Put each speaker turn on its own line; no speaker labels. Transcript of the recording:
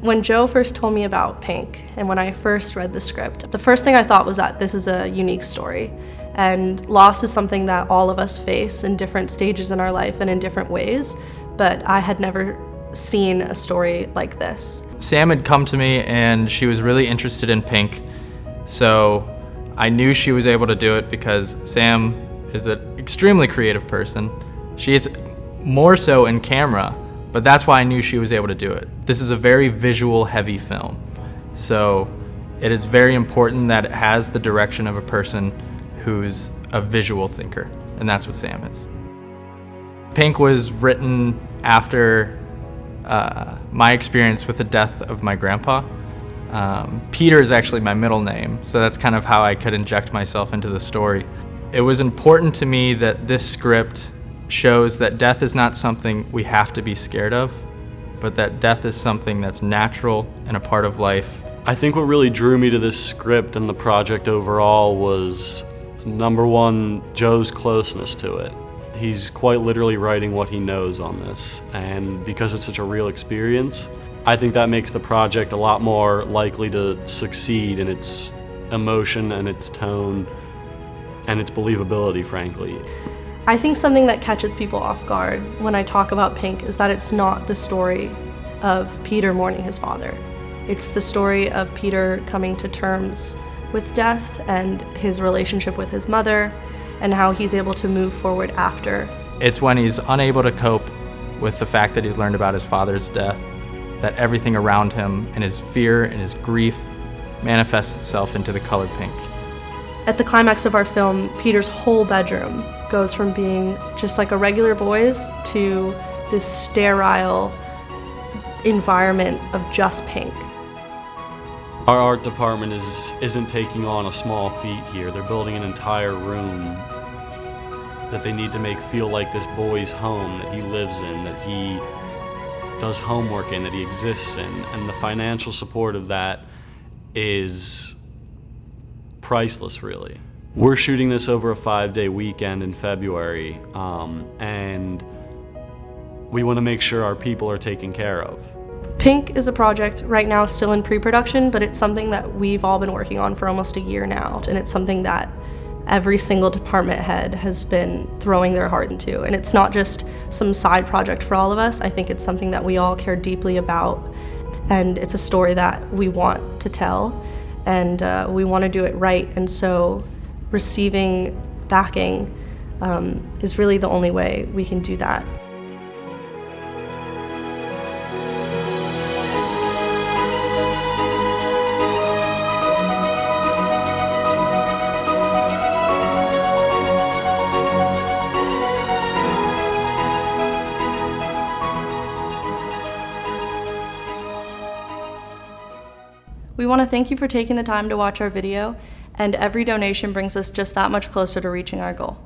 When Joe first told me about Pink, and when I first read the script, the first thing I thought was that this is a unique story. And loss is something that all of us face in different stages in our life and in different ways, but I had never seen a story like this.
Sam had come to me and she was really interested in Pink, so I knew she was able to do it because Sam is an extremely creative person. She is more so in camera, but that's why I knew she was able to do it. This is a very visual heavy film, so it is very important that it has the direction of a person who's a visual thinker, and that's what Sam is. Pink was written after my experience with the death of my grandpa. Peter is actually my middle name, so that's kind of how I could inject myself into the story. It was important to me that this script shows that death is not something we have to be scared of, but that death is something that's natural and a part of life.
I think what really drew me to this script and the project overall was, number one, Joe's closeness to it. He's quite literally writing what he knows on this, and because it's such a real experience, I think that makes the project a lot more likely to succeed in its emotion and its tone and its believability, frankly.
I think something that catches people off guard when I talk about Pink is that it's not the story of Peter mourning his father. It's the story of Peter coming to terms with death and his relationship with his mother and how he's able to move forward after.
It's when he's unable to cope with the fact that he's learned about his father's death, that everything around him and his fear and his grief manifests itself into the color pink.
At the climax of our film, Peter's whole bedroom goes from being just like a regular boy's to this sterile environment of just pink.
Our art department isn't taking on a small feat here. They're building an entire room that they need to make feel like this boy's home that he lives in, that he does homework in, that he exists in. And the financial support of that is priceless, really. We're shooting this over a 5-day weekend in February, and we want to make sure our people are taken care of.
Pink is a project right now still in pre-production, but it's something that we've all been working on for almost a year now, and it's something that every single department head has been throwing their heart into. And it's not just some side project for all of us. I think it's something that we all care deeply about, and it's a story that we want to tell, and we want to do it right. And so receiving backing is really the only way we can do that. We want to thank you for taking the time to watch our video, and every donation brings us just that much closer to reaching our goal.